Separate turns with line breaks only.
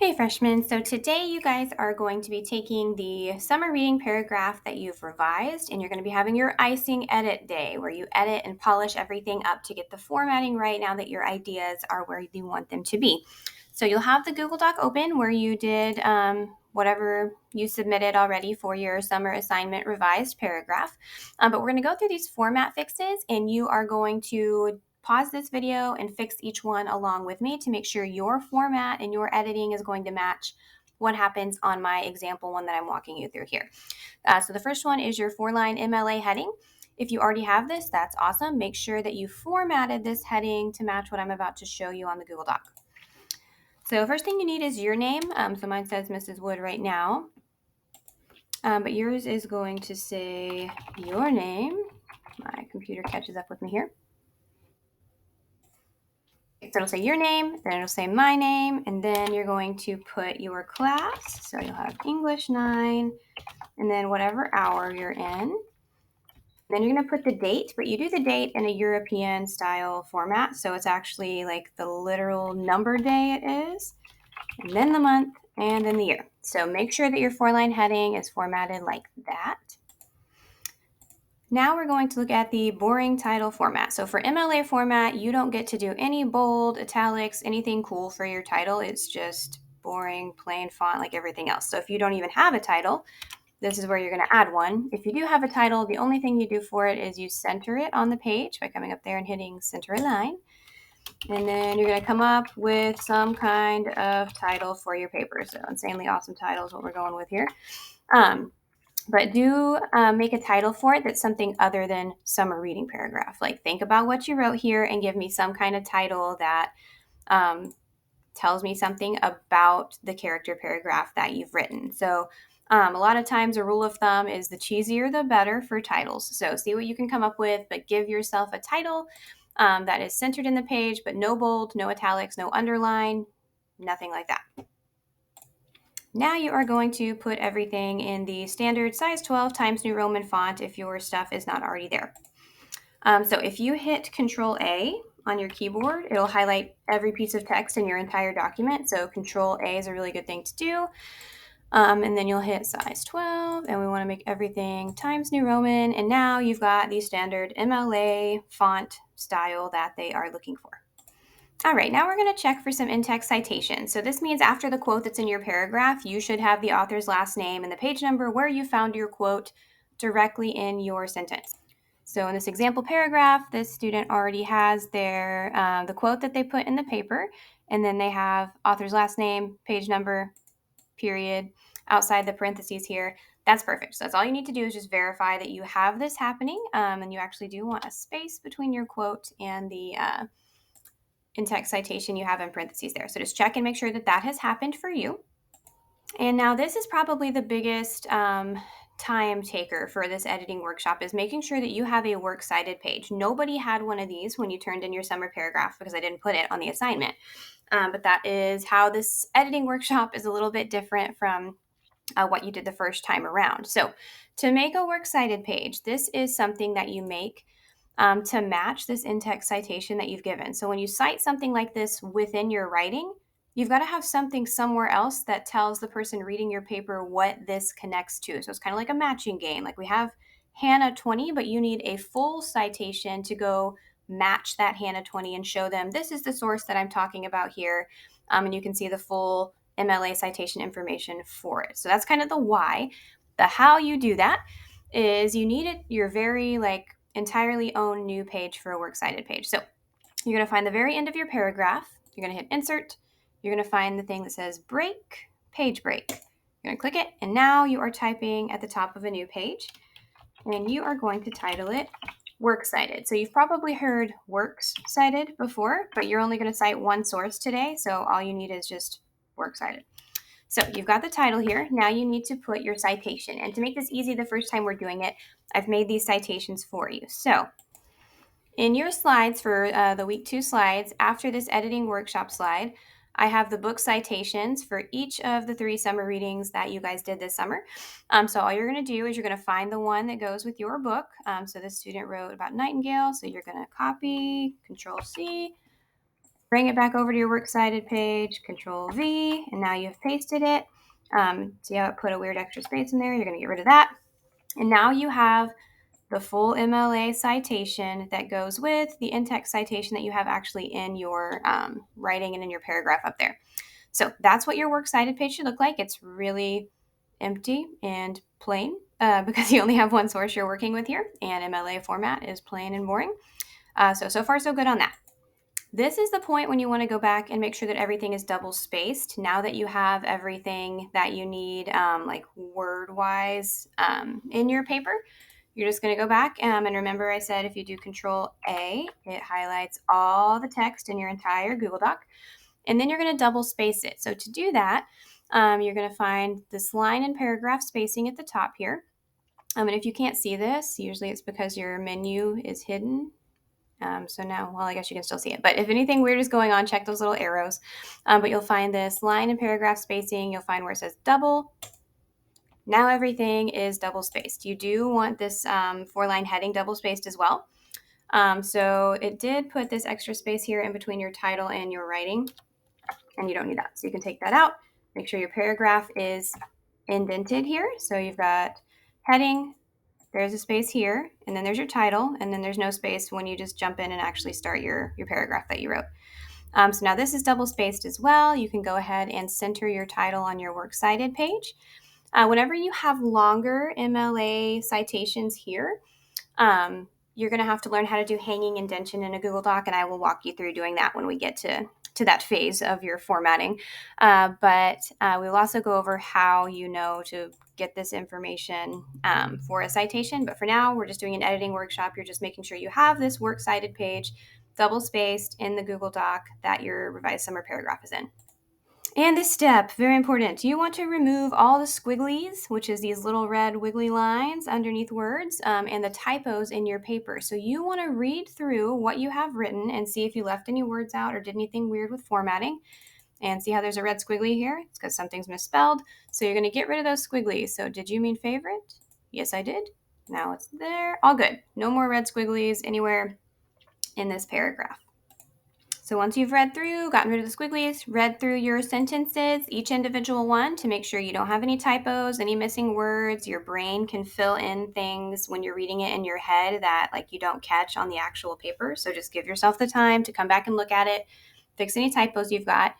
Hey freshmen, so today you guys are going to be taking the summer reading paragraph that you've revised, and you're going to be having your icing edit day where you edit and polish everything up to get the formatting right now that your ideas are where you want them to be. So you'll have the Google Doc open where you did whatever you submitted already for your summer assignment revised paragraph. But we're going to go through these format fixes, and you are going to pause this video and fix each one along with me to make sure your format and your editing is going to match what happens on my example one that I'm walking you through here. So the first one is your 4-line MLA heading. If you already have this, that's awesome. Make sure that you formatted this heading to match what I'm about to show you on the Google Doc. So first thing you need is your name. So mine says Mrs. Wood right now. But yours is going to say your name. My computer catches up with me here. So it'll say your name, then it'll say my name, and then you're going to put your class. So you'll have English 9, and then whatever hour you're in. Then you're going to put the date, but you do the date in a European style format. So it's actually like the literal number day it is, and then the month, and then the year. So make sure that your 4-line heading is formatted like that. Now we're going to look at the boring title format. So for MLA format, you don't get to do any bold, italics, anything cool for your title. It's just boring, plain font like everything else. So if you don't even have a title, this is where you're going to add one. If you do have a title, the only thing you do for it is you center it on the page by coming up there and hitting center align. And then you're going to come up with some kind of title for your paper. So insanely awesome title is what we're going with here. But do make a title for it that's something other than summer reading paragraph. Like think about what you wrote here and give me some kind of title that tells me something about the character paragraph that you've written. So a lot of times a rule of thumb is the cheesier the better for titles. So see what you can come up with, but give yourself a title that is centered in the page, but no bold, no italics, no underline, nothing like that. Now you are going to put everything in the standard size 12 Times New Roman font if your stuff is not already there. So if you hit Control A on your keyboard, it'll highlight every piece of text in your entire document. So Control A is a really good thing to do. And then you'll hit size 12, and we want to make everything Times New Roman. And now you've got the standard MLA font style that they are looking for. All right, now we're going to check for some in-text citations. So this means after the quote that's in your paragraph, you should have the author's last name and the page number where you found your quote directly in your sentence. So in this example paragraph, this student already has their the quote that they put in the paper, and then they have author's last name, page number, period, outside the parentheses here. That's perfect. So that's all you need to do is just verify that you have this happening, and you actually do want a space between your quote and the in-text citation you have in parentheses there. So just check and make sure that that has happened for you. And now this is probably the biggest time taker for this editing workshop is making sure that you have a works cited page. Nobody had one of these when you turned in your summer paragraph because I didn't put it on the assignment. But that is how this editing workshop is a little bit different from what you did the first time around. So to make a works cited page, this is something that you make to match this in-text citation that you've given. So when you cite something like this within your writing, you've got to have something somewhere else that tells the person reading your paper what this connects to. So it's kind of like a matching game. Like we have Hannah 20, but you need a full citation to go match that Hannah 20 and show them this is the source that I'm talking about here. And you can see the full MLA citation information for it. So that's kind of the why. The how you do that is you need it, your very entirely own new page for a works cited page. So you're going to find the very end of your paragraph. You're going to hit insert. You're going to find the thing that says break, page break. You're going to click it, and now you are typing at the top of a new page, and you are going to title it works cited. So you've probably heard works cited before, but you're only going to cite one source today, so all you need is just works cited. So you've got the title here. Now you need to put your citation. And to make this easy the first time we're doing it, I've made these citations for you. So in your slides for the week 2 slides, after this editing workshop slide, I have the book citations for each of the 3 summer readings that you guys did this summer. So all you're going to do is you're going to find the one that goes with your book. So this student wrote about Nightingale. So you're going to copy, Control C, Bring it back over to your works cited page, Control V, and now you've pasted it. See how it put a weird extra space in there? You're going to get rid of that. And now you have the full MLA citation that goes with the in-text citation that you have actually in your writing and in your paragraph up there. So that's what your works cited page should look like. It's really empty and plain because you only have one source you're working with here, and MLA format is plain and boring. So far, so good on that. This is the point when you want to go back and make sure that everything is double spaced. Now that you have everything that you need, like word-wise, in your paper, you're just going to go back and remember I said if you do Control A, it highlights all the text in your entire Google Doc. And then you're going to double space it. So to do that, you're going to find this line and paragraph spacing at the top here. And if you can't see this, usually it's because your menu is hidden. So now, well, I guess you can still see it. But if anything weird is going on, check those little arrows. But you'll find this line and paragraph spacing. You'll find where it says double. Now everything is double spaced. You do want this 4-line heading double spaced as well. So it did put this extra space here in between your title and your writing, and you don't need that. So you can take that out. Make sure your paragraph is indented here. So you've got heading, there's a space here, and then there's your title, and then there's no space when you just jump in and actually start your paragraph that you wrote. So now this is double spaced as well. You can go ahead and center your title on your works cited page. Whenever you have longer MLA citations here, you're going to have to learn how to do hanging indentation in a Google Doc, and I will walk you through doing that when we get to that phase of your formatting. But we'll also go over how you know to get this information for a citation. But for now, we're just doing an editing workshop. You're just making sure you have this works cited page double spaced in the Google Doc that your revised summary paragraph is in. And this step, very important, you want to remove all the squigglies, which is these little red wiggly lines underneath words, and the typos in your paper. So you want to read through what you have written and see if you left any words out or did anything weird with formatting. And see how there's a red squiggly here? It's because something's misspelled. So you're going to get rid of those squigglies. So did you mean favorite? Yes, I did. Now it's there. All good. No more red squigglies anywhere in this paragraph. So once you've read through, gotten rid of the squigglies, read through your sentences, each individual one, to make sure you don't have any typos, any missing words. Your brain can fill in things when you're reading it in your head that like you don't catch on the actual paper. So just give yourself the time to come back and look at it, fix any typos you've got.